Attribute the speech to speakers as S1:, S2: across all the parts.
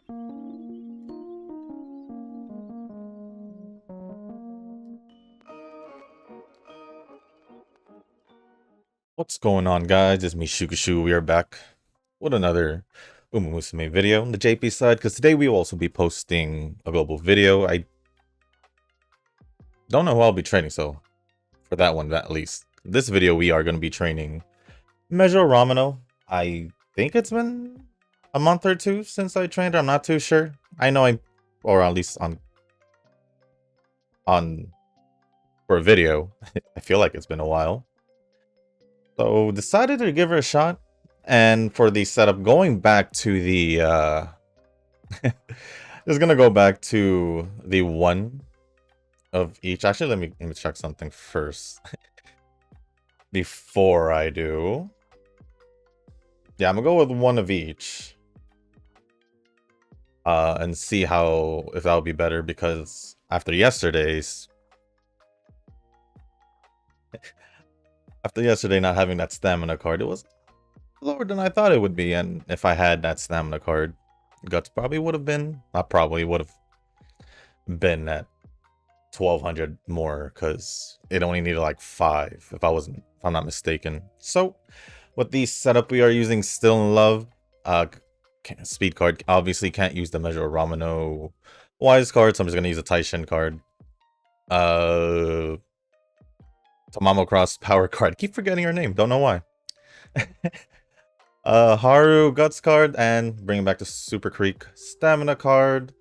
S1: What's going on, guys? It's me, Shukashu. We are back with another umamusume video on the JP side, because today we will also be posting a global video. I don't know who I'll be training, so for that one, at least. This video, we are going to be training Mejiro Ramonu. I think it's been a month or two since I trained her. I'm not too sure. I know or at least on for a video, I feel like it's been a while. So decided to give her a shot. And for the setup, going back to the just gonna go back to the one of each. Actually, let me check something first before I do. Yeah, I'm gonna go with one of each. And see if that would be better, because after yesterday's not having that stamina card, it was lower than I thought it would be. And if I had that stamina card, guts probably would have been, not probably, would have been at 1200 more, because it only needed like 5 if I'm not mistaken. So with the setup, we are using Still in Love, speed card. Obviously can't use the Mejiro Ramonu wise card, so I'm just gonna use a Taishin card. Tamamo Cross power card. Keep forgetting her name, don't know why. Haru guts card, and bringing back the Super Creek stamina card.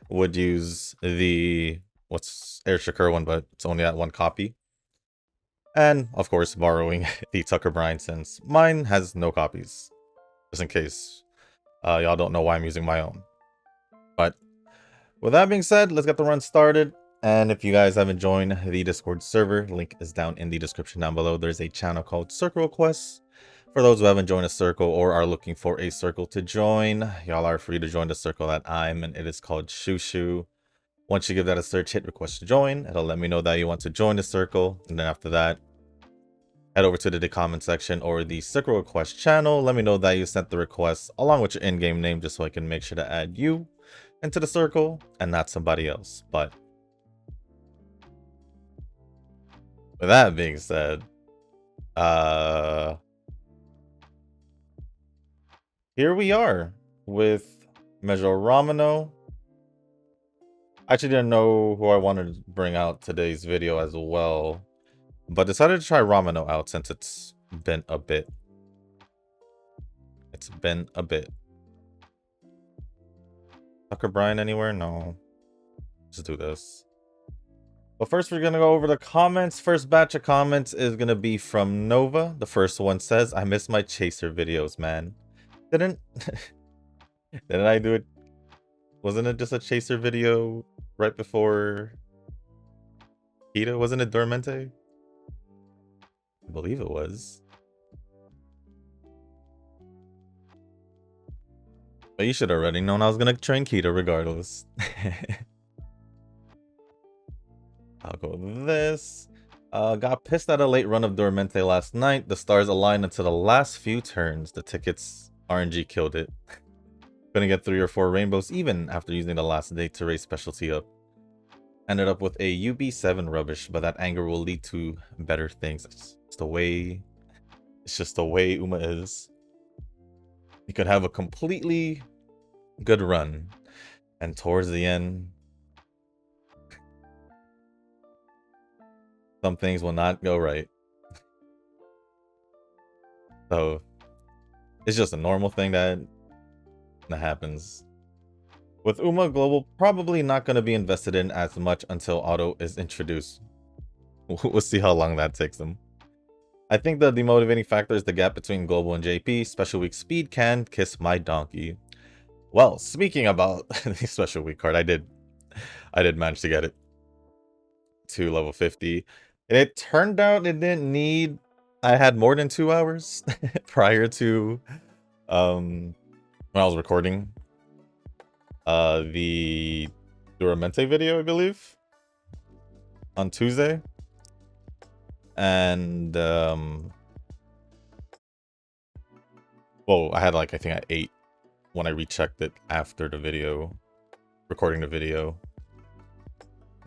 S1: Would use the Air Shakur one, but it's only that one copy. And of course, borrowing the Tucker Bryan, since mine has no copies, just in case y'all don't know why I'm using my own. But with that being said, let's get the run started. And if you guys haven't joined the Discord server, link is down in the description down below. There's a channel called Circle Requests. For those who haven't joined a circle or are looking for a circle to join, y'all are free to join the circle that I'm in. It is called Shushu. Once you give that a search, hit request to join. It'll let me know that you want to join the circle. And then after that, head over to the comment section or the Circle Request channel. Let me know that you sent the request along with your in-game name, just so I can make sure to add you into the circle and not somebody else. But with that being said, here we are with Mejiro Ramonu. I actually didn't know who I wanted to bring out today's video as well, but decided to try Ramonu out since it's been a bit. It's been a bit. Tucker Bryan anywhere? No. Let's do this. But first, we're going to go over the comments. First batch of comments is going to be from Nova. The first one says, I miss my chaser videos, man. Didn't I do it? Wasn't it just a chaser video right before Kita? Wasn't it Dormente? I believe it was. But you should have already known I was going to train Kita regardless. I'll go with this. Got pissed at a late run of Dormente last night. The stars aligned until the last few turns. The tickets RNG killed it. Couldn't get 3 or 4 rainbows even after using the last day to raise specialty up. Ended up with a UB7 rubbish, but that anger will lead to better things. It's just the way Uma is. You could have a completely good run, and towards the end, some things will not go right. So it's just a normal thing that happens. With Uma, Global probably not going to be invested in as much until Auto is introduced. We'll see how long that takes them. I think the demotivating factor is the gap between Global and JP. Special Week Speed can kiss my donkey. Well, speaking about the Special Week card, I did manage to get it to level 50. And it turned out it didn't need... I had more than 2 hours prior to when I was recording the Duramente video, I believe, on Tuesday. And well, I had like, I think at 8 when I rechecked it after the video, recording the video.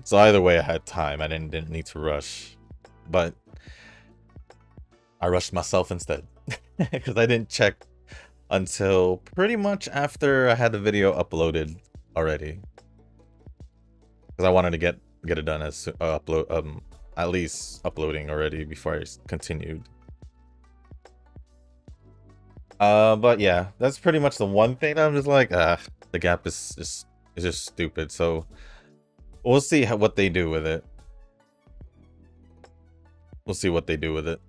S1: So either way, I had time. I didn't need to rush, but I rushed myself instead because I didn't check until pretty much after I had the video uploaded already. Because I wanted to get it done as at least uploading already before I continued. But yeah, that's pretty much the one thing I'm just like, the gap is just stupid. So we'll see what they do with it. We'll see what they do with it.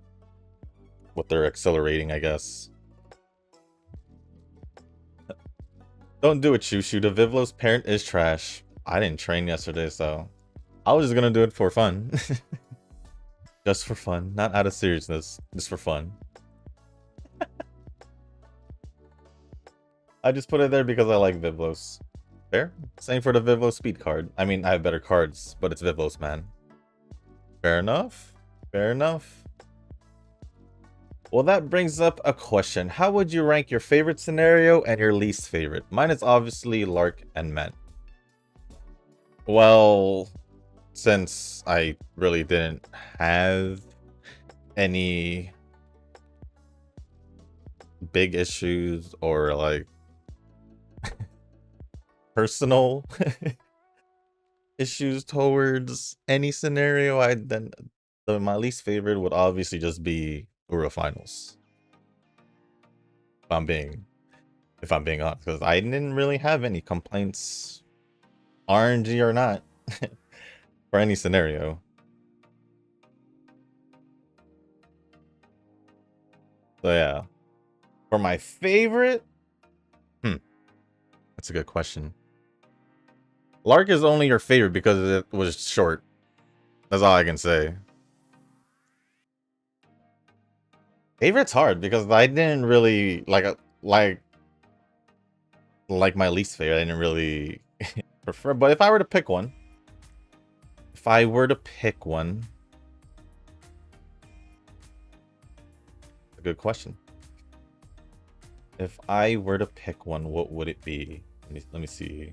S1: What they're accelerating, I guess. Don't do it, Shushu. The Vivlo's parent is trash. I didn't train yesterday, so I was just gonna do it for fun. Just for fun, not out of seriousness, just for fun. I just put it there because I like Vivlos. Fair? Same for the Vivlos speed card. I mean, I have better cards, but it's Vivlos, man. Fair enough. Fair enough. Well, that brings up a question. How would you rank your favorite scenario and your least favorite? Mine is obviously Lark and Men. Well, since I really didn't have any big issues or like personal issues towards any scenario, my least favorite would obviously just be Ura Finals. If I'm being honest, because I didn't really have any complaints, RNG or not, for any scenario. So yeah, for my favorite, that's a good question. Lark is only your favorite because it was short. That's all I can say. Favorite's hard because I didn't really like my least favorite. I didn't really prefer. But if I were to pick one, a good question. If I were to pick one, what would it be? Let me see.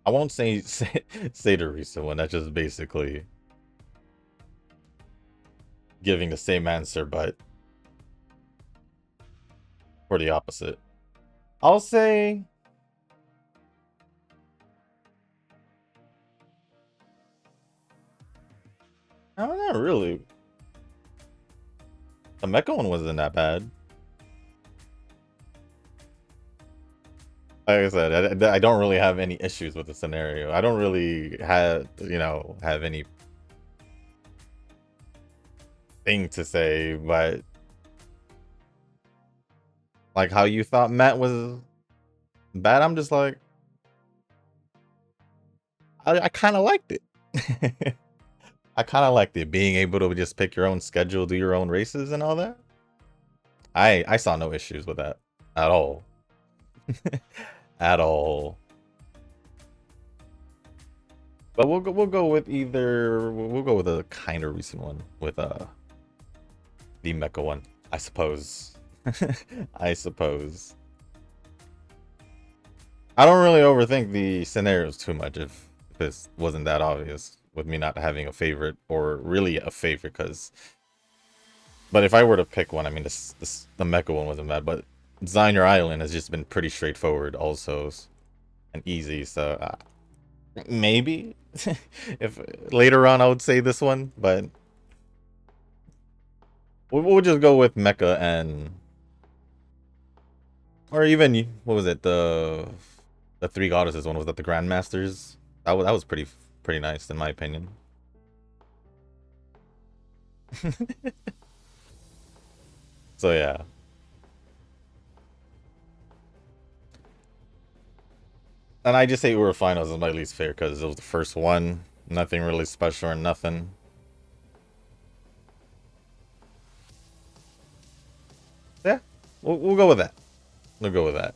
S1: I won't say the recent one. That's just basically giving the same answer, but for the opposite. I'll say not really. The Mecha one wasn't that bad. Like I said, I don't really have any issues with the scenario. I don't really have any thing to say, but like how you thought Matt was bad, I'm just like, I kind of liked it. I kind of liked it, being able to just pick your own schedule, do your own races and all that. I saw no issues with that at all. At all. But we'll go with a kind of recent one with the Mecha one, I suppose. I suppose. I don't really overthink the scenarios too much if this wasn't that obvious with me not having a favorite or really a favorite, but if I were to pick one, I mean the Mecha one wasn't bad, but Zyner Island has just been pretty straightforward also and easy, so maybe if later on I would say this one, but we'll just go with Mecha and or even what was it, the Three Goddesses one, was that the Grandmasters? That was pretty nice in my opinion. So yeah. And I just say Ura Finals is my least favorite because it was the first one. Nothing really special or nothing. Yeah, we'll go with that. We'll go with that.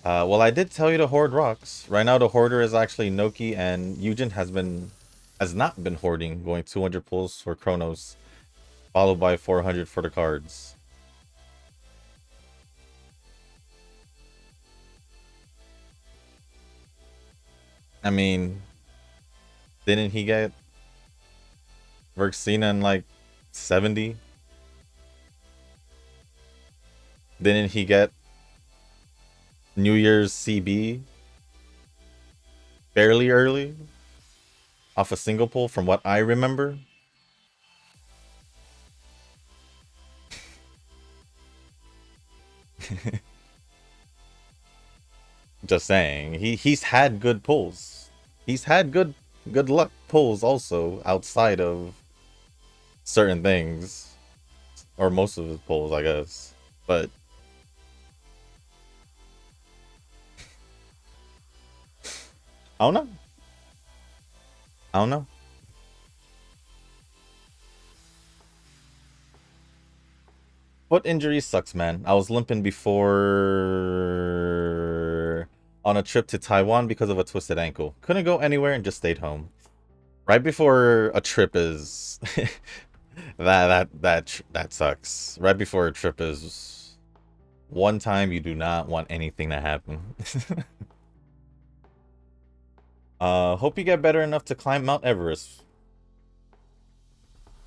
S1: Well, I did tell you to hoard rocks. Right now, the hoarder is actually Noki, and Eugen has not been hoarding, going 200 pulls for Chronos, followed by 400 for the cards. I mean, didn't he get Verxina in like 70? Didn't he get New Year's CB fairly early off a single pull, from what I remember? Just saying, he's had good pulls. He's had good luck pulls also outside of certain things, or most of his pulls, I guess. But I don't know. I don't know. Foot injury sucks, man. I was limping before on a trip to Taiwan because of a twisted ankle. Couldn't go anywhere and just stayed home. Right before a trip is that sucks. Right before a trip is one time you do not want anything to happen. Hope you get better enough to climb Mount Everest.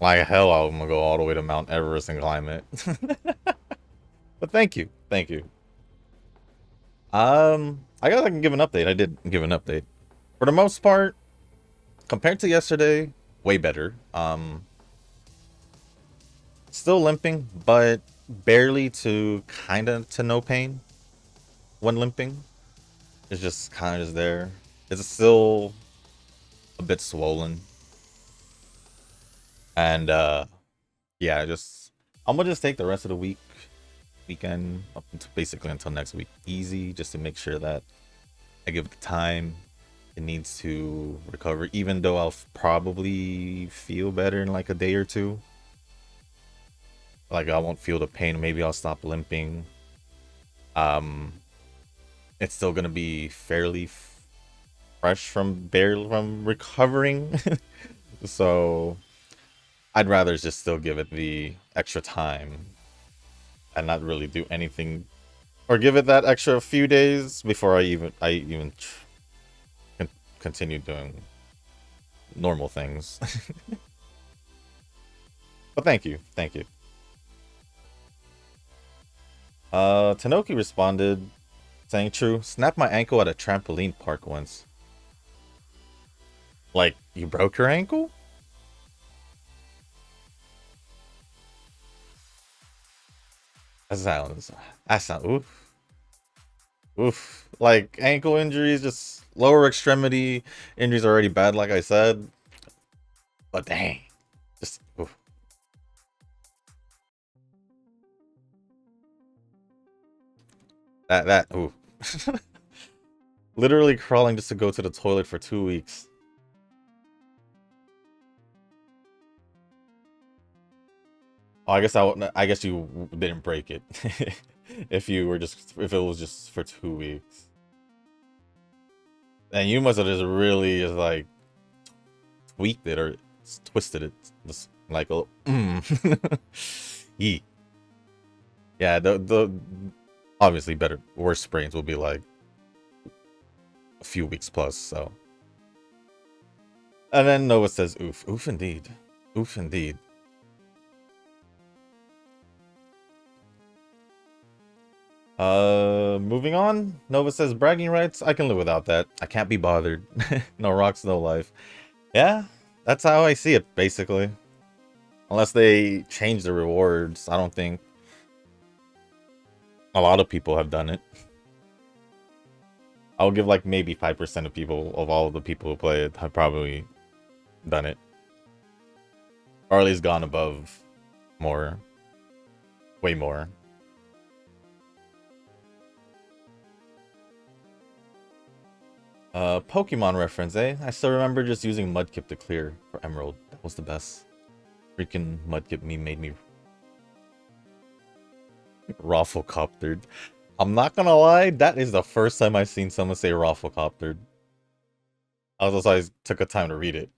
S1: Like hell, I'm gonna go all the way to Mount Everest and climb it. But thank you, thank you. I guess I can give an update. I did give an update. For the most part, compared to yesterday, way better. Still limping, but barely to kind of to no pain when limping. It's just kind of just there. It's still a bit swollen. And yeah, just I'm gonna just take the rest of the weekend up until basically until next week easy, just to make sure that I give it the time it needs to recover, even though I'll probably feel better in like a day or two. Like I won't feel the pain. Maybe I'll stop limping. Um, it's still gonna be fairly fresh from recovering. So I'd rather just still give it the extra time and not really do anything, or give it that extra few days before I even continue doing normal things. But thank you, thank you. Tanoki responded saying, "True, snapped my ankle at a trampoline park once." Like, you broke your ankle? That sounds. That sounds. Oof. Oof. Like, ankle injuries, just lower extremity injuries are already bad, like I said. But dang. Just. Oof. Oof. Literally crawling just to go to the toilet for 2 weeks. Oh, I guess you didn't break it. If it was just for 2 weeks. And you must have just really just like tweaked it or twisted it. Just like a Yee. Yeah, the obviously worse sprains will be like a few weeks plus, so. And then Nova says, oof. Oof indeed. Oof indeed. Moving on. Nova says, bragging rights, I can live without that. I can't be bothered. No rocks, no life. Yeah, that's how I see it, basically. Unless they change the rewards, I don't think a lot of people have done it. I'll give like maybe 5% of people, of all of the people who play it, have probably done it. Or at least gone above more. Way more. Pokemon reference, eh? I still remember just using Mudkip to clear for Emerald. That was the best. Freaking Mudkip meme made me rafflecoptered. I'm not gonna lie, that is the first time I've seen someone say Rafflecoptered. I took a time to read it.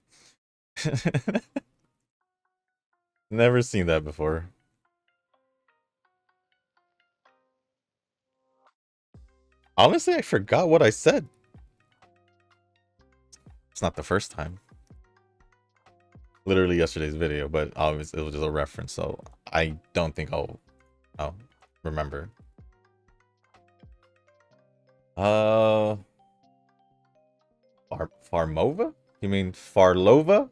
S1: Never seen that before. Honestly, I forgot what I said. It's not the first time. Literally yesterday's video, but obviously it was just a reference, so I don't think I'll remember. Farmova? You mean Farlova?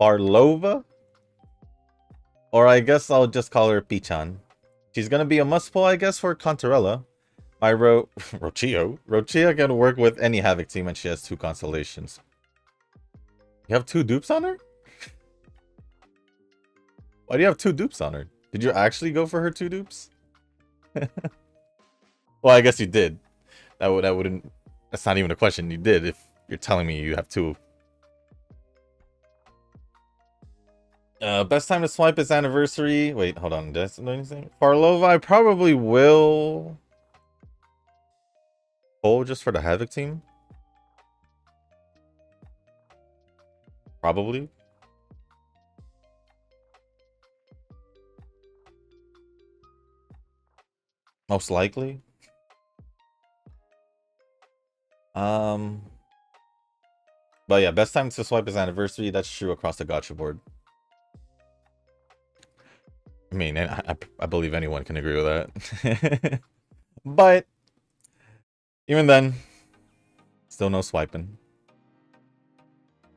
S1: Farlova? Or I guess I'll just call her Pichan. She's gonna be a must-pull, I guess, for Contarella. My Rochio. Rochia can work with any Havoc team and she has 2 constellations. You have 2 dupes on her? Why do you have 2 dupes on her? Did you actually go for her 2 dupes? Well, I guess you did. That's not even a question. You did if you're telling me you have 2. Best time to swipe is anniversary. Wait, hold on. Did I say anything? Farlova, I probably will pull just for the Havoc team. Probably. Most likely. But yeah, best time to swipe is anniversary. That's true across the gacha board. I mean, I believe anyone can agree with that. But even then, still no swiping.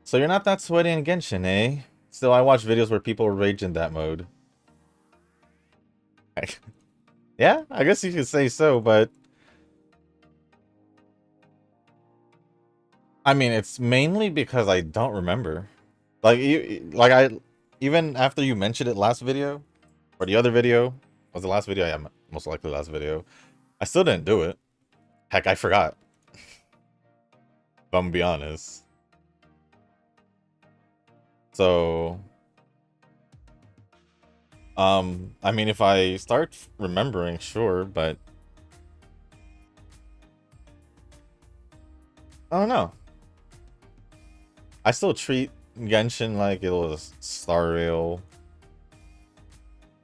S1: So you're not that sweaty in Genshin, eh? Still, I watch videos where people rage in that mode. Yeah, I guess you could say so, but I mean, it's mainly because I don't remember. Like, even after you mentioned it last video, or the other video, was the last video? Yeah, most likely last video. I still didn't do it. Heck, I forgot. If I'm gonna be honest. So, I mean, if I start remembering, sure, but I don't know. I still treat Genshin like it was Star Rail,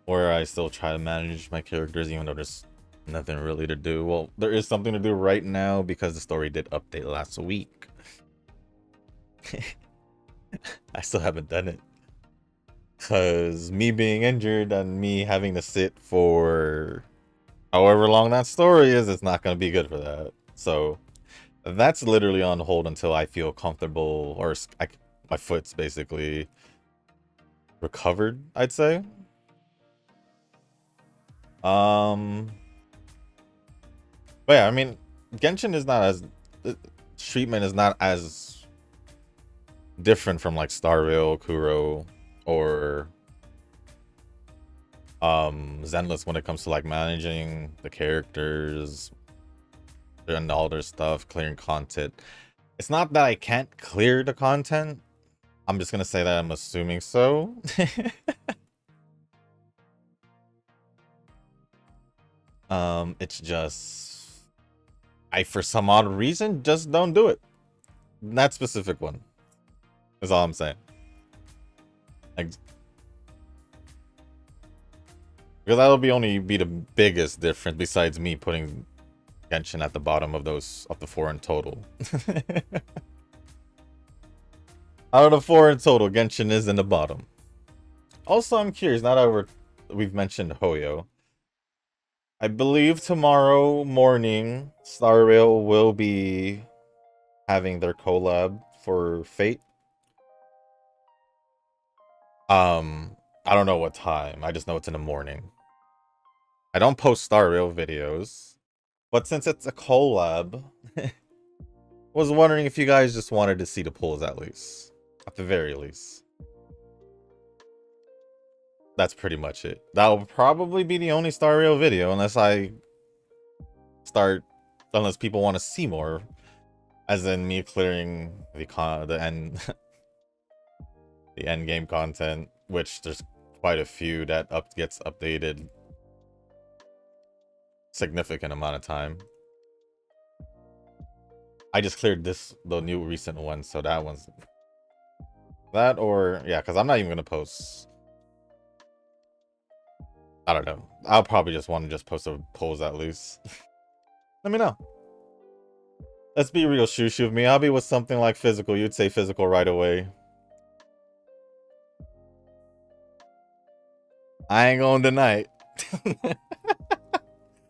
S1: where I still try to manage my characters even though there's nothing really to do. Well, there is something to do right now because the story did update last week. I still haven't done it. Because me being injured and me having to sit for however long that story is, it's not going to be good for that. So that's literally on hold until I feel comfortable or my foot's basically recovered, I'd say. But yeah, I mean, Genshin is not as treatment is not as different from like Star Rail, Kuro, or Zenless when it comes to like managing the characters and all their stuff, clearing content. It's not that I can't clear the content. I'm just gonna say that I'm assuming so. It's just I for some odd reason just don't do it. That specific one is all I'm saying. Like, because that'll only be the biggest difference besides me putting Genshin at the bottom of the 4 in total. Out of the 4 in total, Genshin is in the bottom. Also, I'm curious, now that we've mentioned Hoyo, I believe tomorrow morning, Star Rail will be having their collab for Fate. I don't know what time. I just know it's in the morning. I don't post Star Rail videos, but since it's a collab, was wondering if you guys just wanted to see the pulls at least. At the very least. That's pretty much it. That'll probably be the only Star Rail video unless unless people want to see more. As in me clearing the end the end game content, which there's quite a few that gets updated significant amount of time. I just cleared the new recent one, so that one's that, or yeah, because I'm not even gonna post. I don't know. I'll probably just want to just post a polls at least. Let me know. Let's be real, Shushu. If Miyabi was something like physical, you'd say physical right away. I ain't gonna deny it.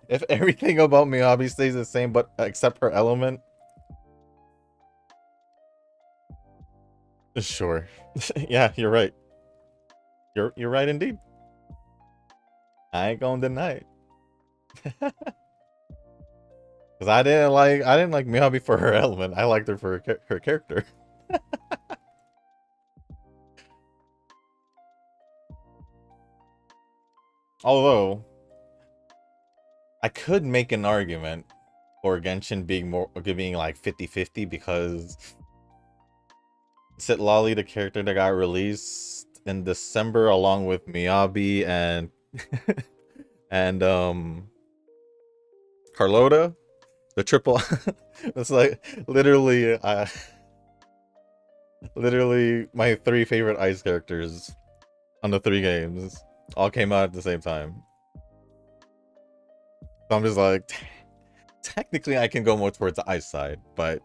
S1: If everything about Miyabi stays the same, but except her element, sure. Yeah, you're right. You're right indeed. I ain't gonna deny it. Because I didn't like Miyabi for her element. I liked her for her character. Although I could make an argument for Genshin being like 50-50 because Citlali, the character that got released in December along with Miyabi and and Carlota, the triple it's like literally literally my 3 favorite ice characters on the 3 games all came out at the same time. So I'm just like, technically I can go more towards the ice side, but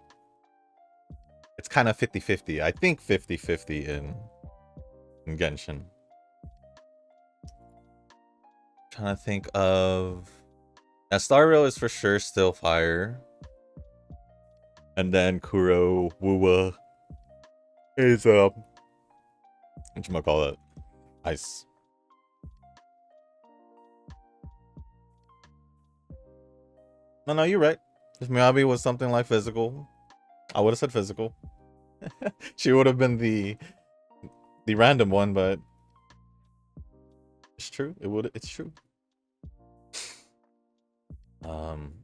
S1: it's kind of 50-50. I think 50-50 in Genshin. Trying to think of... Now, Star Rail is for sure still fire. And then Kuro Wuwa is, whatchamacallit? Ice. No, you're right. If Miyabi was something like physical, I would have said physical. She would have been the random one, but it's true. It's true.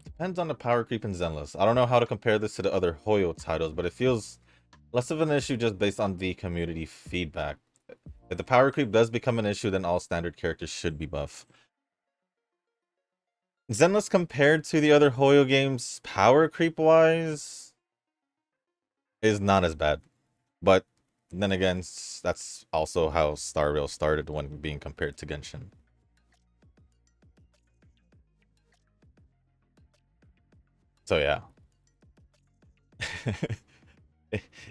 S1: Depends on the power creep in Zenless. I don't know how to compare this to the other Hoyo titles, but it feels less of an issue just based on the community feedback. If the power creep does become an issue, then all standard characters should be buff. Zenless compared to the other Hoyo games, power creep wise, is not as bad. But then again, that's also how Star Rail started when being compared to Genshin. So yeah.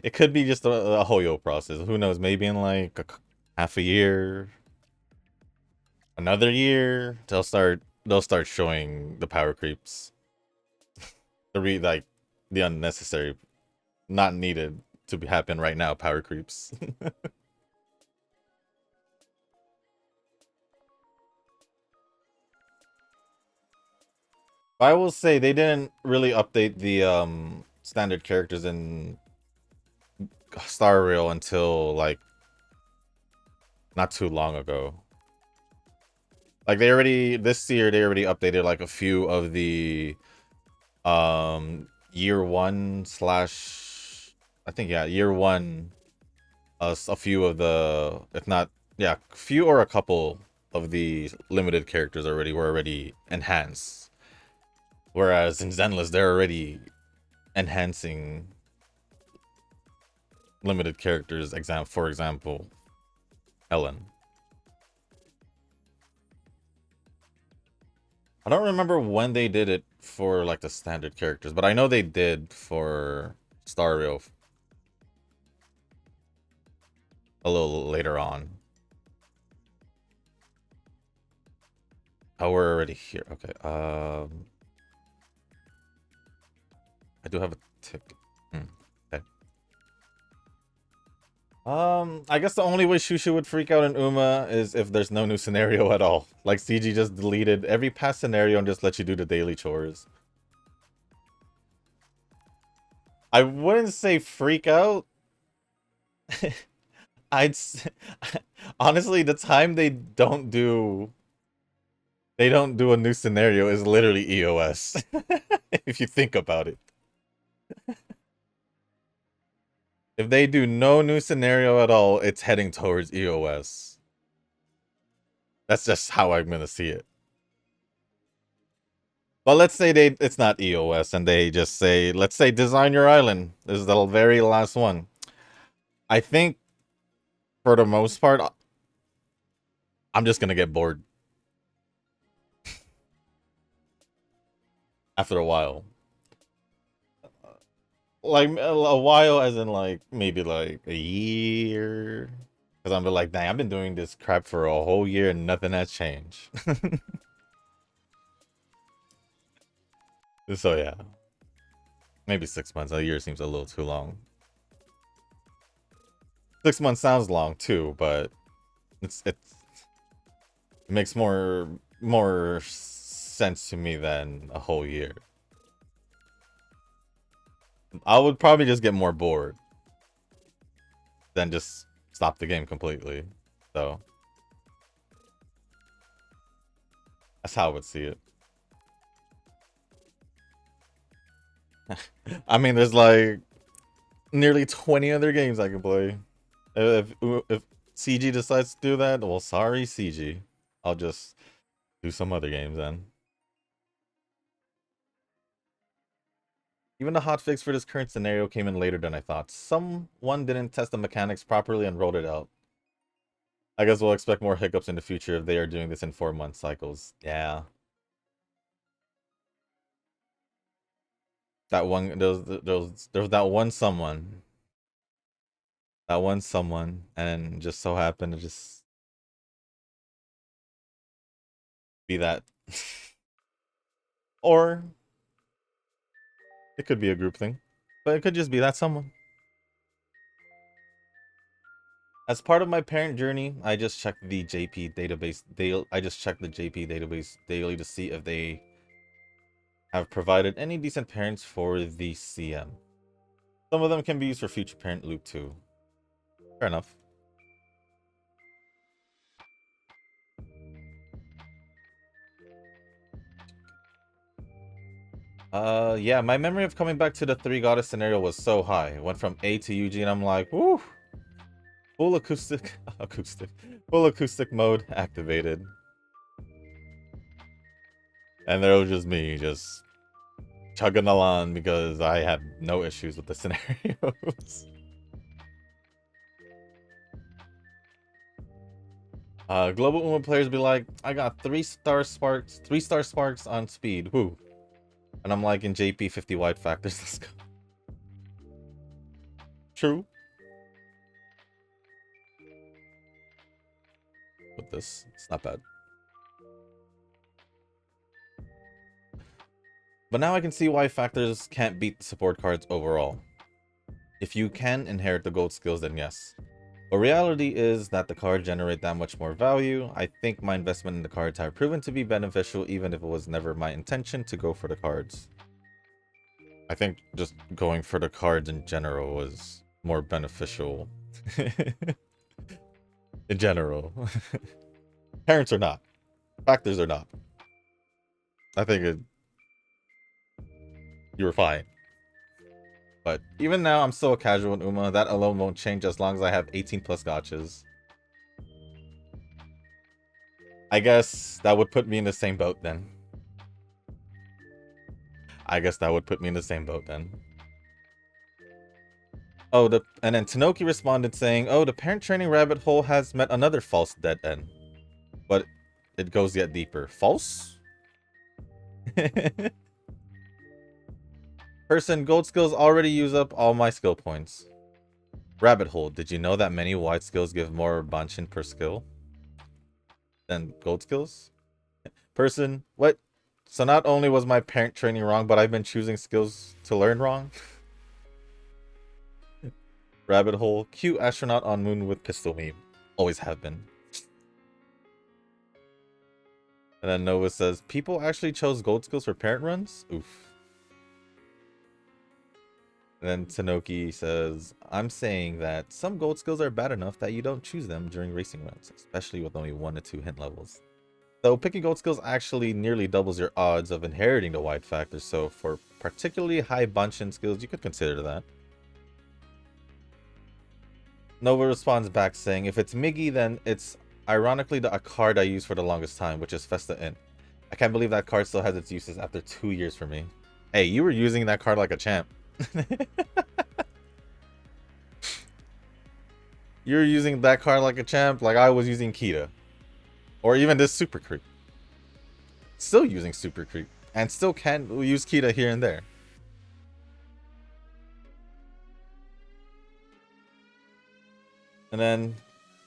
S1: It could be just a Hoyo process. Who knows? Maybe in like half a year, another year, they'll start showing the power creeps. The unnecessary, not needed to happen right now power creeps. I will say they didn't really update the standard characters in Star Rail until like not too long ago. Like this year they already updated like a few of the year 1 slash I think year 1 a few of the, if not few or a couple of the limited characters were already enhanced. Whereas in Zenless they're already enhancing limited characters, for example, Ellen. I don't remember when they did it for like the standard characters, but I know they did for Star Rail a little later on. Oh, we're already here. Okay. I do have a ticket. Okay. I guess the only way Shushu would freak out in Uma is if there's no new scenario at all. Like CG just deleted every past scenario and just let you do the daily chores. I wouldn't say freak out. Honestly, the time they don't do a new scenario is literally EOS. If you think about it. If they do no new scenario at all, it's heading towards EOS. That's just how I'm gonna see it. But let's say it's not EOS and they just say, let's say design your island. This is the very last one. I think for the most part, I'm just gonna get bored after a while. Like a while, as in like maybe like a year. Because I'm like, dang, I've been doing this crap for a whole year and nothing has changed. So yeah, maybe 6 months. A year seems a little too long. 6 months sounds long too, but it makes more sense to me than a whole year. I would probably just get more bored than just stop the game completely. So that's how I would see it. I mean, there's like nearly 20 other games I can play. If CG decides to do that, well, sorry, CG. I'll just do some other games then. Even the hotfix for this current scenario came in later than I thought. Someone didn't test the mechanics properly and rolled it out. I guess we'll expect more hiccups in the future if they are doing this in 4-month cycles. Yeah. That one, there was that one someone. That one someone, and just so happened to just be that. Or it could be a group thing, but it could just be that someone. As part of my parent journey, I just checked the JP database daily. I just checked the JP database daily to see if they have provided any decent parents for the CM. Some of them can be used for future parent loop too. Fair enough. Yeah, my memory of coming back to the three goddess scenario was so high. It went from A to UG, and I'm like, woo! Full full acoustic mode activated. And there was just me, just chugging along because I had no issues with the scenarios. Global Uma players be like, I got 3-star sparks on speed. Woo. And I'm like in JP 50 wide factors. Let's go. True. With this, it's not bad. But now I can see why factors can't beat the support cards overall. If you can inherit the gold skills, then yes. But reality is that the cards generate that much more value. I think my investment in the cards have proven to be beneficial even if it was never my intention to go for the cards. I think just going for the cards in general was more beneficial. In general. Parents are not. Factors are not. I think you were fine. But even now, I'm still a casual in Uma. That alone won't change as long as I have 18 plus gotchas. I guess that would put me in the same boat then. Oh, and then Tanoki responded saying, oh, the parent training rabbit hole has met another false dead end. But it goes yet deeper. False? Person, gold skills already use up all my skill points. Rabbit hole, did you know that many wide skills give more banshin per skill than gold skills? Person, what? So not only was my parent training wrong, but I've been choosing skills to learn wrong? Rabbit hole, cute astronaut on moon with pistol meme. Always have been. And then Nova says, people actually chose gold skills for parent runs? Oof. And then Tanoki says, I'm saying that some gold skills are bad enough that you don't choose them during racing runs, especially with only 1 to 2 hint levels. Though picking gold skills actually nearly doubles your odds of inheriting the wide factor, so for particularly high banshin skills, you could consider that. Nova responds back saying, if it's Miggy, then it's ironically a card I use for the longest time, which is Festa Int. I can't believe that card still has its uses after 2 years for me. Hey, you were using that card like a champ. You're using that card like a champ, like I was using Kita. Or even this Super Creep. Still using Super Creep. And still can use Kita here and there. And then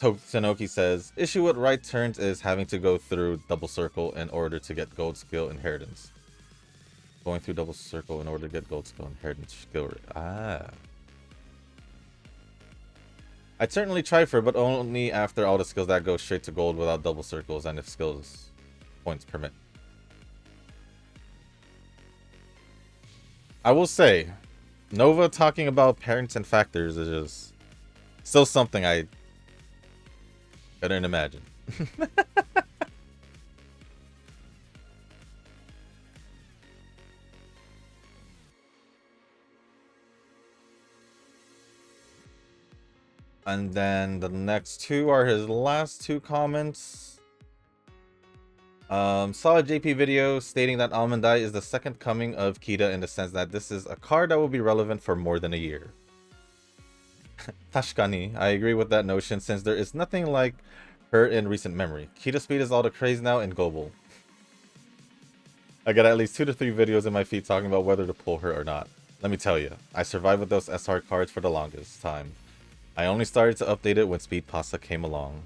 S1: Tanoki says, issue with right turns is having to go through double circle in order to get gold skill inheritance. Going through double circle in order to get gold skill inheritance skill. Ah. I'd certainly try for it, but only after all the skills that go straight to gold without double circles and if skills points permit. I will say, Nova talking about parents and factors is just still something I couldn't imagine. And then the next two are his last two comments. Saw a JP video stating that Almond Eye is the second coming of Kita in the sense that this is a card that will be relevant for more than a year. Tashkani, I agree with that notion since there is nothing like her in recent memory. Kita speed is all the craze now in global. I got at least 2 to 3 videos in my feed talking about whether to pull her or not. Let me tell you, I survived with those SR cards for the longest time. I only started to update it when Speed Pasta came along.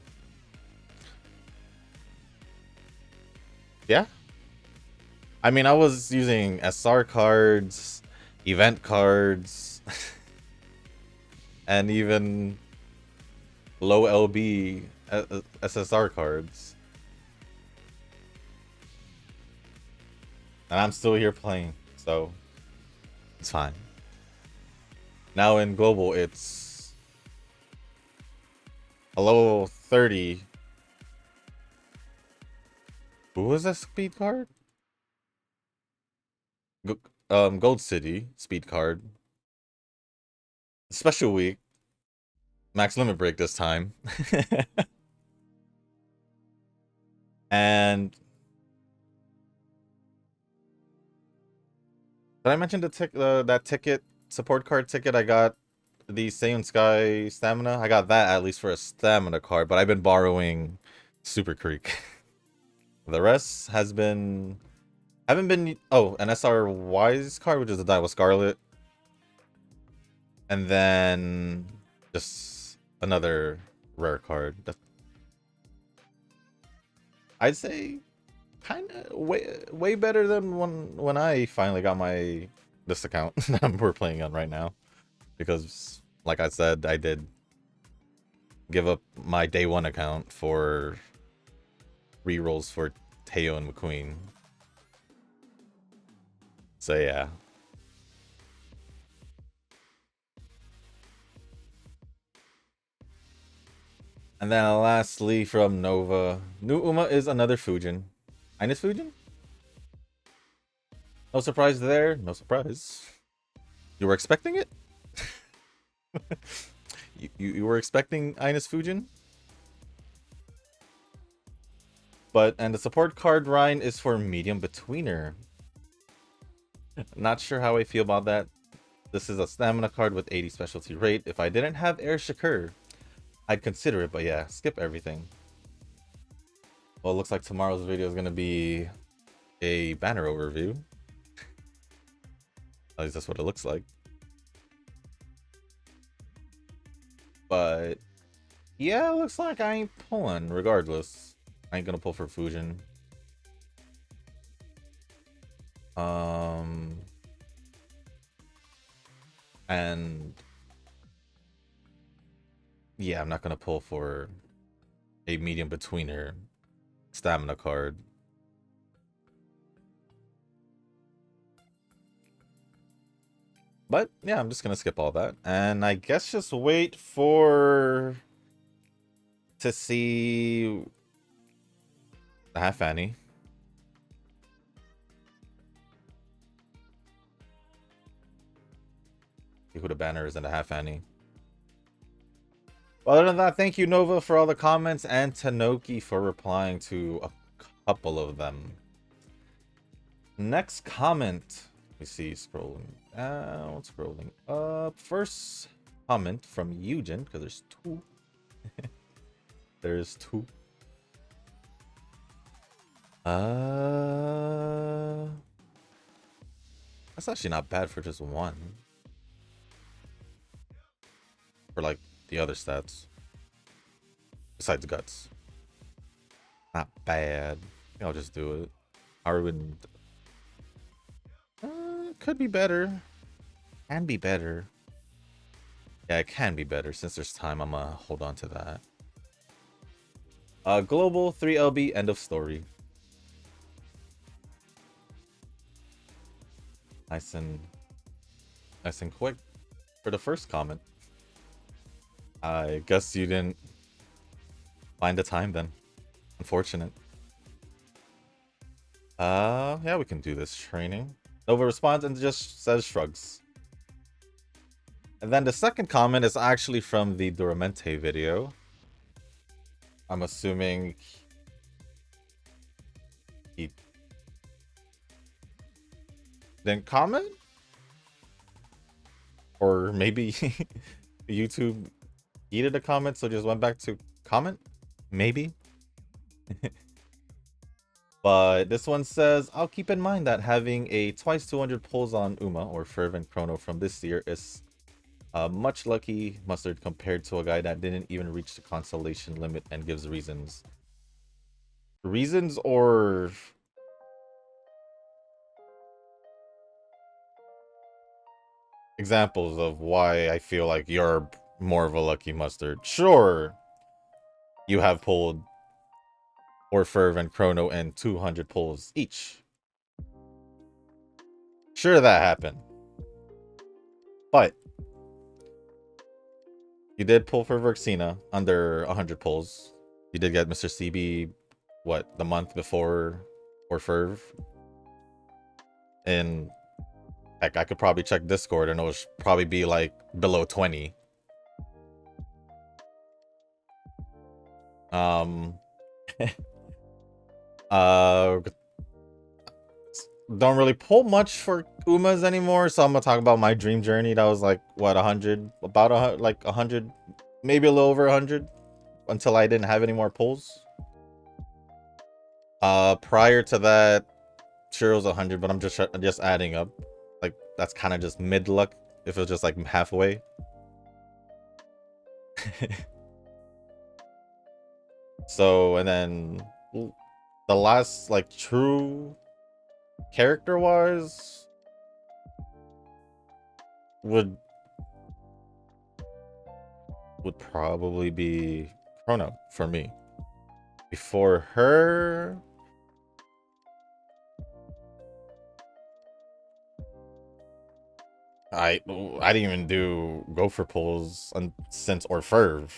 S1: Yeah. I mean, I was using SR cards, event cards, and even low LB SSR cards. And I'm still here playing, so it's fine. Now in global, it's a level 30. Who was that speed card? Gold City speed card. Special week. Max limit break this time. And did I mention the that ticket, support card ticket I got? The Saiyan Sky stamina? I got that at least for a stamina card, but I've been borrowing Super Creek. The rest has been... haven't been... oh, an SR Wise card, which is the Daiwa Scarlet. And then... just another rare card. I'd say... kind of way better than when I finally got this account that we're playing on right now. Because, like I said, I did give up my day one account for rerolls for Teo and McQueen. So yeah. And then lastly from Nova, new Uma is another Fujin. Ines Fujin? No surprise there, no surprise. You were expecting it? you were expecting Ines Fujin? And the support card Ryan is for medium betweener. Not sure how I feel about that. This is a stamina card with 80 specialty rate. If I didn't have Air Shakur, I'd consider it, but yeah, skip everything. Well, it looks like tomorrow's video is going to be a banner overview. At least that's what it looks like. But yeah, it looks like I ain't pulling regardless. I ain't gonna pull for Fujin. And yeah, I'm not gonna pull for a medium betweener stamina card. But yeah, I'm just gonna skip all that, and I guess just wait to see the half Annie. See who the banner is in the half Annie. Well, other than that, thank you Nova for all the comments and Tanoki for replying to a couple of them. Next comment. Let me see, scrolling down, scrolling up. First comment from Eugen, because there's two. There's two. That's actually not bad for just one. For like the other stats. Besides guts. Not bad. I'll just do it. I would. Could be better. Can be better. Yeah, it can be better. Since there's time, I'm gonna hold on to that. Global 3LB, end of story. Nice and quick for the first comment. I guess you didn't find the time then. Unfortunate. Yeah, we can do this training. Nova responds and just says shrugs. And then the second comment is actually from the Duramente video. I'm assuming he didn't comment? Or maybe YouTube needed a comment, so just went back to comment? Maybe? But this one says, I'll keep in mind that having a twice 200 pulls on Uma, or Fervent Chrono, from this year is much lucky mustard compared to a guy that didn't even reach the consolation limit and gives reasons. Reasons or examples of why I feel like you're more of a lucky mustard. Sure, you have pulled Orferv and Chrono and 200 pulls each. Sure, that happened. But you did pull for Verxina under 100 pulls. You did get Mr. CB, what, the month before Orferv? And heck, I could probably check Discord and it'll probably be like below 20. Don't really pull much for Umas anymore, so I'm gonna talk about my dream journey. That was like what, 100, about like 100, maybe a little over 100, until I didn't have any more pulls. Prior to that, sure it was 100, but I'm just adding up. Like that's kind of just mid luck. If it was just like halfway. So, and then the last like true character wise would probably be Chrono for me. Before her, I didn't even do Gopher pulls since Orferv.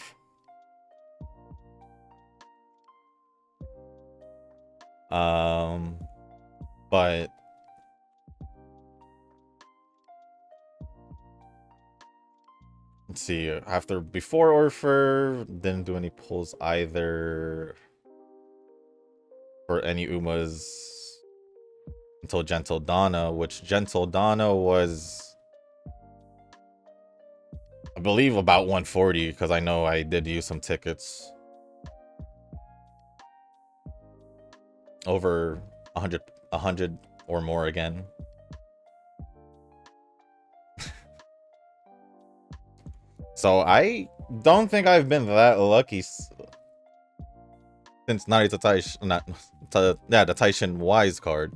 S1: But let's see, before Orfer, didn't do any pulls either for any Umas until Gentle Donna, which Gentle Donna was, I believe, about 140, because I know I did use some tickets. Over 100 or more again. So I don't think I've been that lucky since Narita the Taishin Wise card.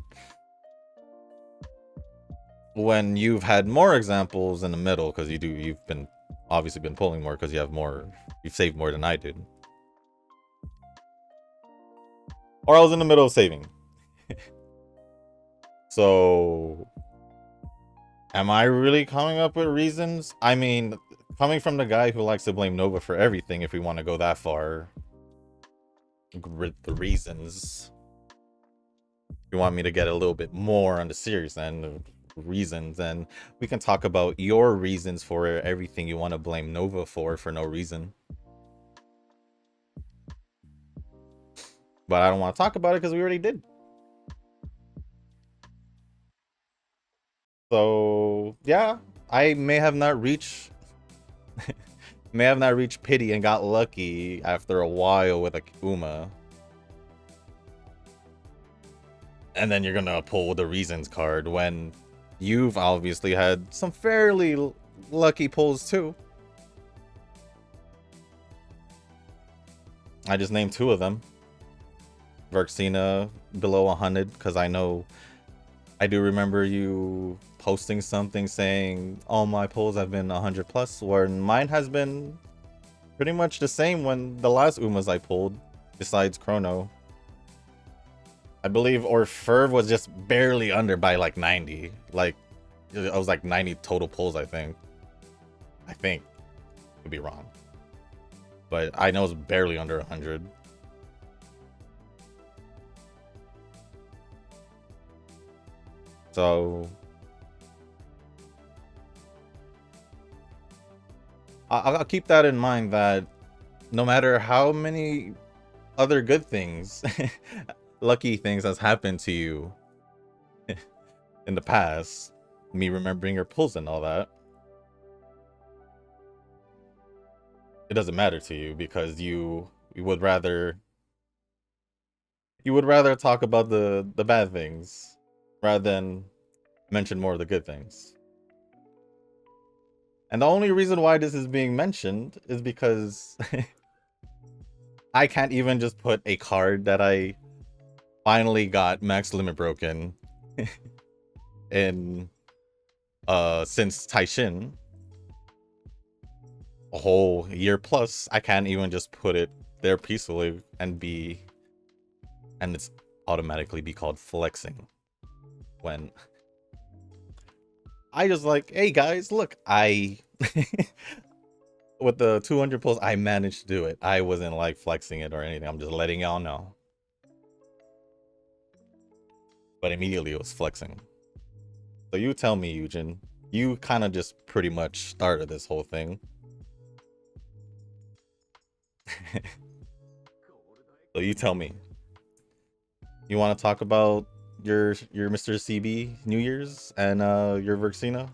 S1: When you've had more examples in the middle, because you've obviously been pulling more because you've saved more than I did. Or I was in the middle of saving. So am I really coming up with reasons? I mean, coming from the guy who likes to blame Nova for everything, if we want to go that far, the reasons. If you want me to get a little bit more on the serious end of reasons, then we can talk about your reasons for everything you want to blame Nova for no reason. But I don't want to talk about it because we already did. So yeah, I may have not reached pity and got lucky after a while with a Uma. And then you're gonna pull the reasons card when you've obviously had some fairly lucky pulls too. I just named two of them. Verxina below 100 because I do remember you posting something saying all my pulls have been 100 plus, where mine has been pretty much the same when the last Umas I pulled, besides Chrono. I believe Orferv was just barely under by like 90. Like, I was like 90 total pulls, I think. Could be wrong. But I know it's barely under 100. So I'll keep that in mind, that no matter how many other good things, lucky things has happened to you in the past, me remembering your pulls and all that, it doesn't matter to you because you would rather talk about the bad things rather than mention more of the good things. And the only reason why this is being mentioned is because I can't even just put a card that I finally got max limit broken in since Taishin, a whole year plus. I can't even just put it there peacefully and it's automatically be called flexing when I just like, hey guys, look, I with the 200 pulls, I managed to do it. I wasn't like flexing it or anything. I'm just letting y'all know. But immediately it was flexing. So you tell me, Eugen, you kind of just pretty much started this whole thing. So you tell me. You want to talk about your Mr. CB New Year's and your Verxina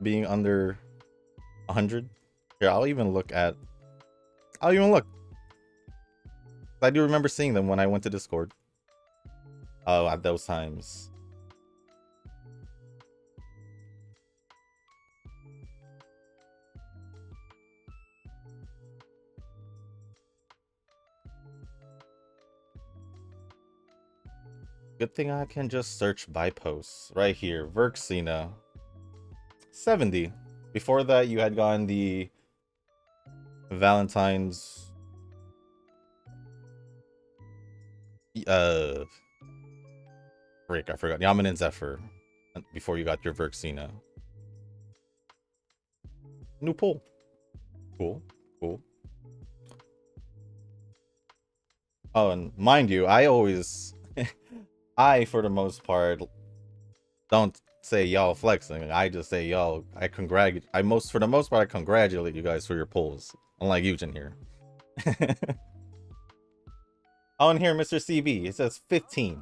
S1: being under 100? Here, I'll even look. I do remember seeing them when I went to Discord. Oh, at those times. Good thing I can just search by posts. Right here, Verxina. 70. Before that, you had gotten the Valentine's... Frick, I forgot. Yaman and Zephyr. Before you got your Verxina. New pull. Cool. Cool. Oh, and mind you, I always... for the most part, don't say y'all flexing. I just say y'all. For the most part, I congratulate you guys for your pulls. Unlike Eugen here. On here, Mr. CB, it says 15.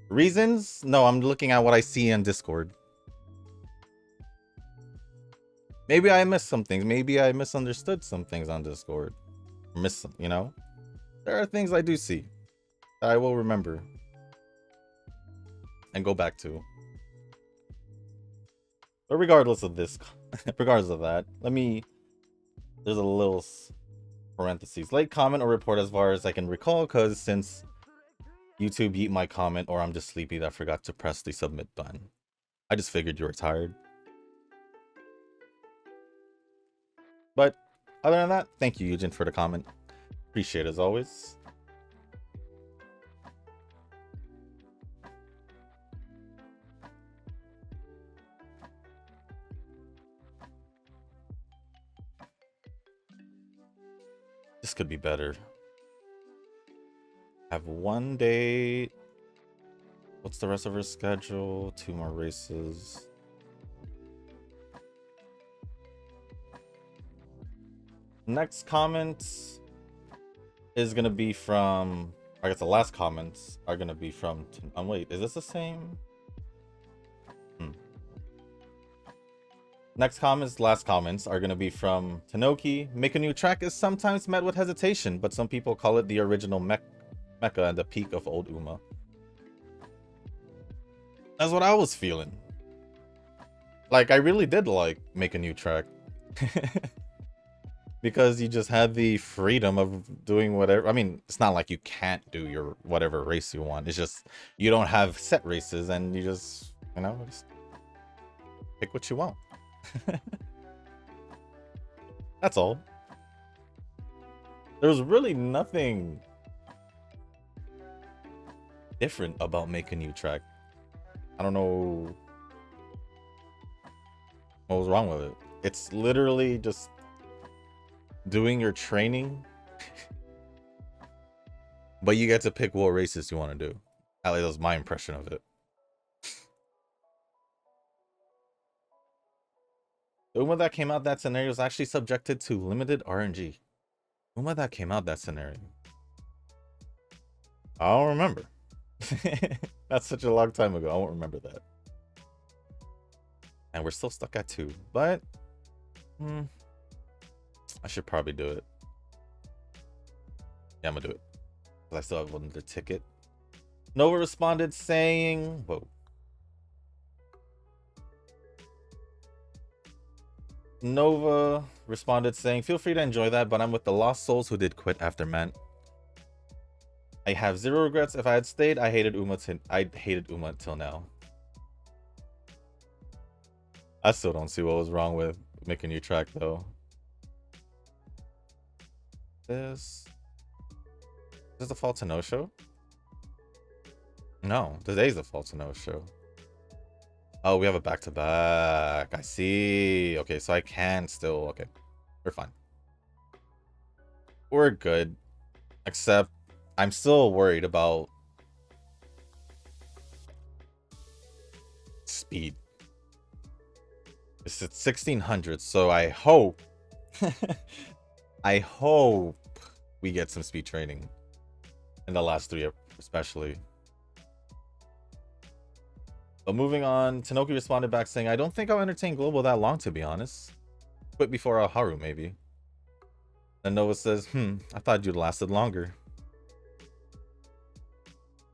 S1: Reasons? No, I'm looking at what I see in Discord. Maybe I missed some things. Maybe I misunderstood some things on Discord. You know? There are things I do see that I will remember and go back to. But regardless of this, regardless of that, there's a little parentheses. Late comment or report as far as I can recall, because since YouTube yeet my comment or I'm just sleepy that I forgot to press the submit button. I just figured you were tired. But other than that, thank you, Eugen, for the comment. Appreciate it as always. This could be better. Have one day. What's the rest of her schedule? 2 more races. Next comment is gonna be from I guess the last comments are gonna be from. Wait, is this the same? Hmm. Last comments are gonna be from Tanoki. Make a new track is sometimes met with hesitation, but some people call it the original Mecha and the peak of old Uma. That's what I was feeling. Like, I really did like Make a New Track. Because you just had the freedom of doing whatever. I mean, it's not like you can't do your whatever race you want. It's just you don't have set races and you just, just pick what you want. That's all. There's really nothing different about Make a New Track. I don't know what was wrong with it. It's literally just doing your training, but you get to pick what races you want to do. At least that was my impression of it. The Uma that came out that scenario is actually subjected to limited RNG. Uma that came out that scenario. I don't remember. That's such a long time ago. I won't remember that. And we're still stuck at 2, but I should probably do it. Yeah, I'm gonna do it. Because I still have another ticket. Nova responded saying, whoa. Nova responded saying, feel free to enjoy that, but I'm with the lost souls who did quit after Man. I have 0 regrets. If I had stayed, I hated Uma till now. I still don't see what was wrong with making a new track though. Is this the Fall to No show? No, today's the Fall to No show. Oh, we have a back-to-back. I see. Okay, so I can still... Okay, we're fine. We're good. Except, I'm still worried about... speed. It's at 1600, so I hope... I hope we get some speed training. In the last 3, especially. But moving on, Tanoki responded back saying, I don't think I'll entertain Global that long, to be honest. Quit before Haru, maybe. And Nova says, I thought you'd lasted longer.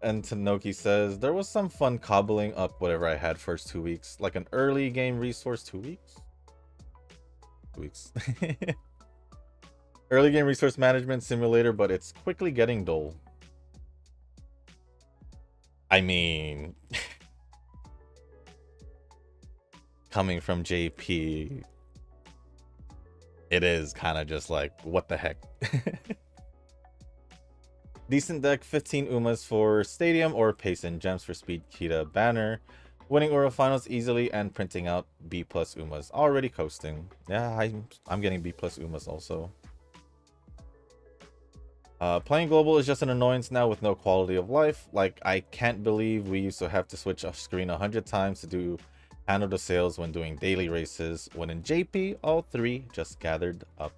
S1: And Tanoki says, there was some fun cobbling up whatever I had first 2 weeks. Like an early game resource 2 weeks? 2 weeks. Early game resource management simulator, but it's quickly getting dull. I mean... coming from JP, it is kind of just like, what the heck. Decent deck, 15 Umas for Stadium or Pace and Gems for Speed Kita banner. Winning Oro Finals easily and printing out B+ Umas. Already coasting. Yeah, I'm getting B+ Umas also. Playing Global is just an annoyance now with no quality of life. Like, I can't believe we used to have to switch a screen 100 times to do handle the sales when doing daily races, when in JP, all 3 just gathered up.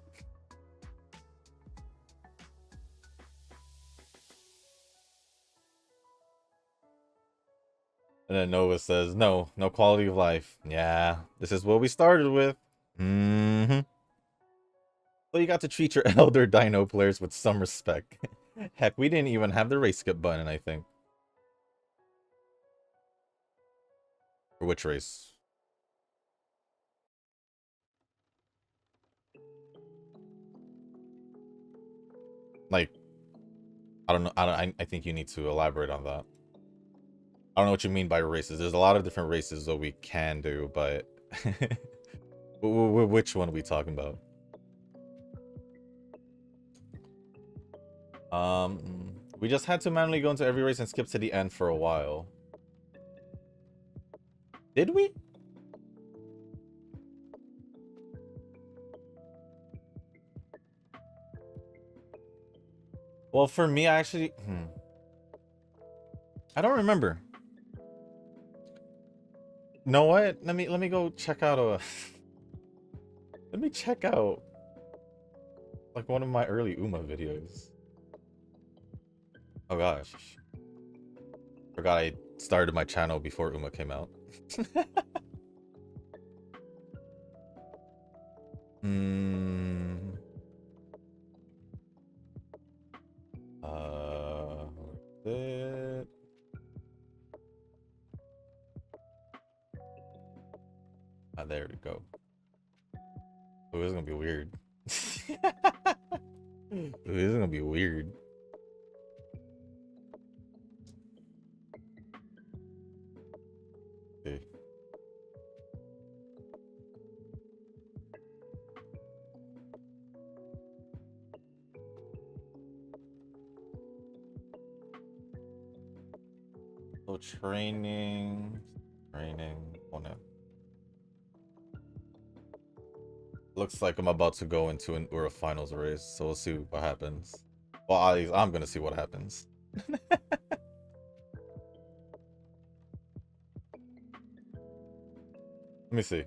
S1: And then Nova says, no quality of life. Yeah, this is what we started with. So you got to treat your elder Dino players with some respect. Heck, we didn't even have the race skip button, I think. For which race? Like, I don't know. I think you need to elaborate on that. I don't know what you mean by races. There's a lot of different races that we can do, but which one are we talking about? We just had to manually go into every race and skip to the end for a while. Did we? Well, for me, I actually... I don't remember. You know what? Let me go check out a... Let me check out... like one of my early Uma videos. Oh gosh. Forgot I started my channel before Uma came out. Hmm. Where's it? Ah, there we go. Ooh, this is gonna be weird. Ooh, this is gonna be weird. Okay. So training. Oh no. Looks like I'm about to go into an Ura finals race, so we'll see what happens. Well, at least I'm gonna see what happens. Let me see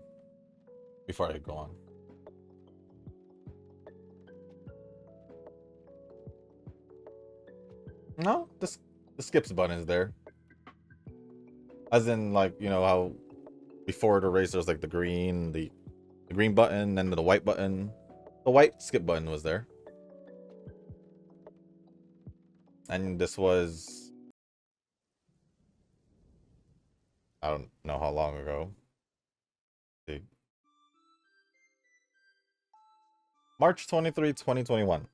S1: before I go on. No, the skips button is there. As in, like, you know how before the race there's like the green button and the white button. The white skip button was there. And this was, I don't know how long ago. See. March 23, 2021.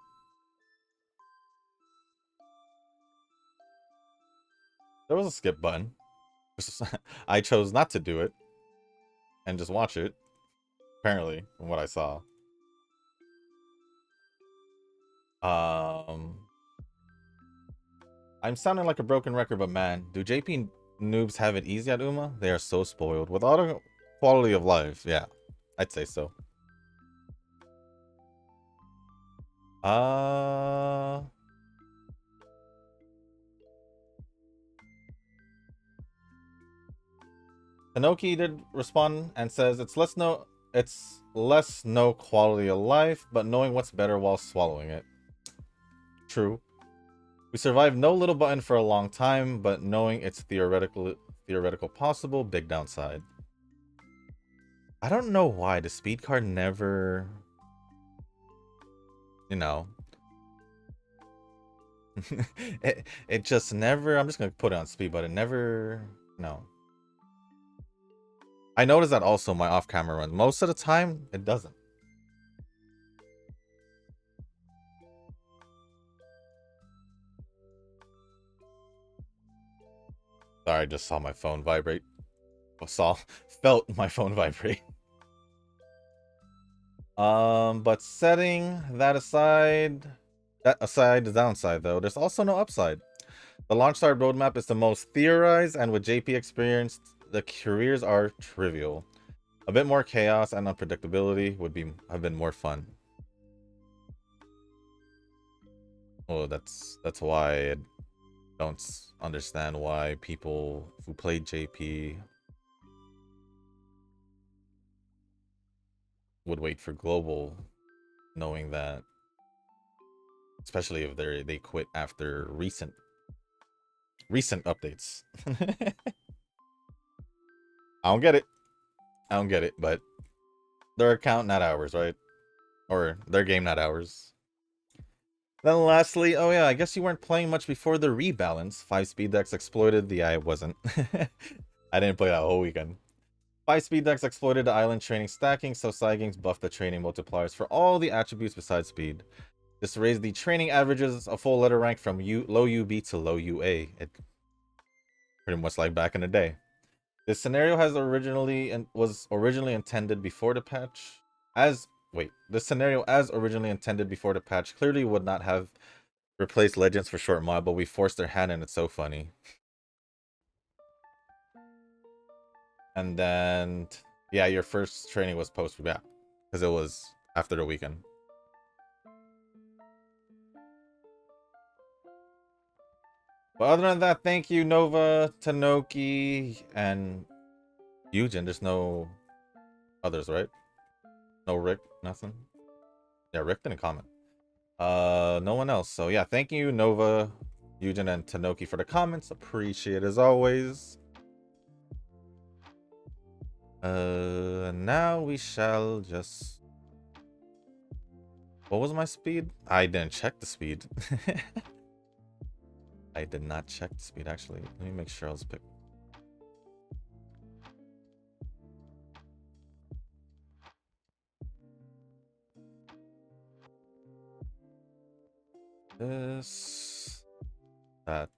S1: There was a skip button. I chose not to do it and just watch it. Apparently, from what I saw. Um, I'm sounding like a broken record, but man, do JP noobs have it easy at Uma? They are so spoiled. Without a quality of life, yeah, I'd say so. Uh, Tanoki did respond and says it's less no quality of life, but knowing what's better while swallowing it. True. We survived no little button for a long time, but knowing it's theoretical possible, big downside. I don't know why the speed card never, you know, it just never. I'm just gonna put it on speed, but it never. No. I noticed that also my off-camera run. Most of the time, it doesn't. Sorry, I just saw my phone vibrate. Felt my phone vibrate. But setting that aside, the downside though, there's also no upside. The launch start roadmap is the most theorized, and with JP experienced, the careers are trivial. A bit more chaos and unpredictability would have been more fun. Oh, that's why I don't understand why people who played JP would wait for global, knowing that, especially if they quit after recent updates. I don't get it. I don't get it, but their account, not ours, right? Or their game, not ours. Then lastly, oh yeah, I guess you weren't playing much before the rebalance. 5 speed decks exploited. I wasn't. I didn't play that whole weekend. 5 speed decks exploited the island training stacking, so Saigings buffed the training multipliers for all the attributes besides speed. This raised the training averages a full letter rank from low UB to low UA. It pretty much like back in the day. This scenario was originally intended before the patch this scenario as originally intended before the patch clearly would not have replaced Legends for short mod, but we forced their hand and it's so funny. And then yeah, your first training was post, yeah, because it was after the weekend. But other than that, thank you, Nova, Tanoki, and Eugen. There's no others, right? No Rick, nothing. Yeah, Rick didn't comment. No one else. So yeah, thank you, Nova, Yujin and Tanoki for the comments. Appreciate as always. Now we shall just... What was my speed? I didn't check the speed. I did not check the speed, actually. Let me make sure I was picked. This... That...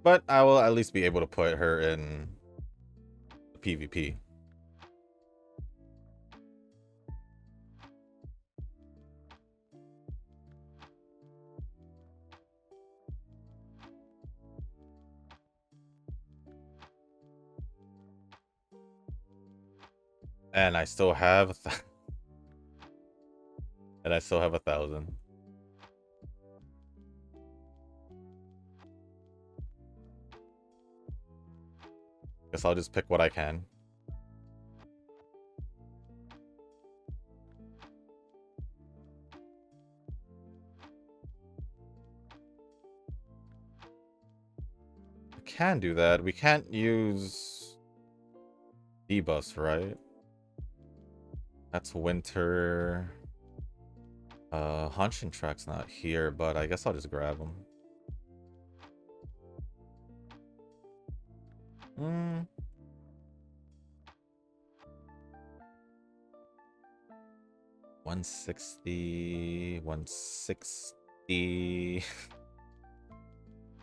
S1: But I will at least be able to put her in PvP. And I still have and I still have 1,000. Guess I'll just pick what I can. We can do that. We can't use D-Bus, right? That's winter. Hanshin Track's not here, but I guess I'll just grab him. 160, 160.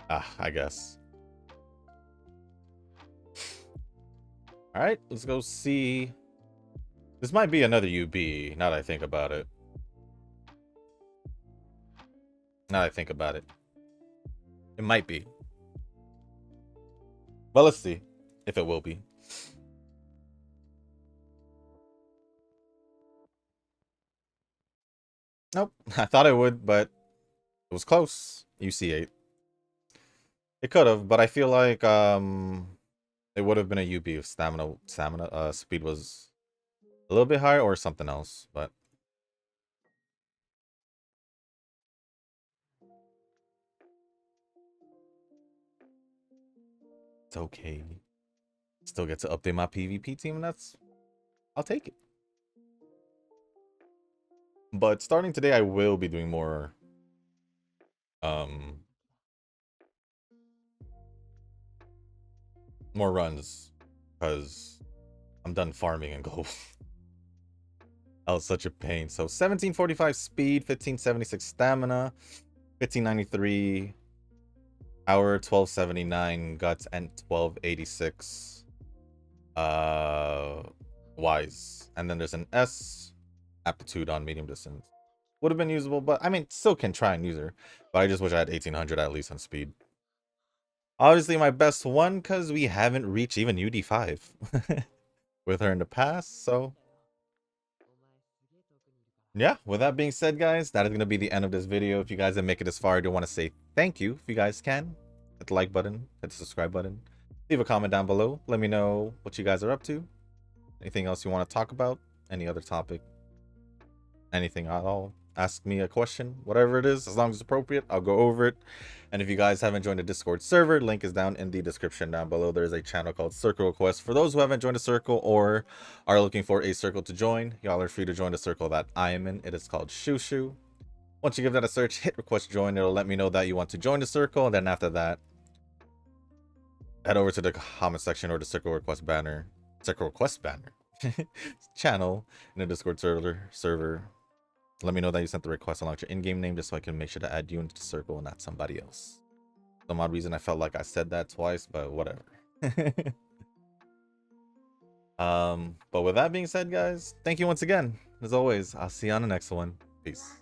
S1: I guess. All right, let's go see. This might be another UB, now that I think about it. It might be. But let's see if it will be. Nope, I thought it would, but it was close. UC8. It could have, but I feel like it would have been a UB if stamina speed was a little bit higher or something else, but it's okay. Still get to update my PvP team, and I'll take it. But starting today, I will be doing more more runs because I'm done farming and gold. That was such a pain. So 1745 speed, 1576 stamina, 1593 power, 1279 guts, and 1286 wise. And then there's an S aptitude on medium distance. Would have been usable, but I mean, still can try and use her. But I just wish I had 1800 at least on speed. Obviously, my best one because we haven't reached even UD5 with her in the past. So, yeah, with that being said, guys, that is going to be the end of this video. If you guys didn't make it this far, I do want to say thank you. If you guys can, hit the like button, hit the subscribe button, leave a comment down below. Let me know what you guys are up to. Anything else you want to talk about? Any other topic? Anything at all? Ask me a question, whatever it is, as long as it's appropriate, I'll go over it. And if you guys haven't joined the Discord server, link is down in the description down below. There's a channel called Circle Request. For those who haven't joined a circle or are looking for a circle to join, y'all are free to join the circle that I am in. It is called Shushu. Once you give that a search, hit request join. It'll let me know that you want to join the circle. And then after that, head over to the comment section or the Circle Request banner channel in the Discord server. Let me know that you sent the request along with your in-game name just so I can make sure to add you into the circle and not somebody else. Some odd reason I felt like I said that twice, but whatever. But with that being said, guys, thank you once again. As always, I'll see you on the next one. Peace.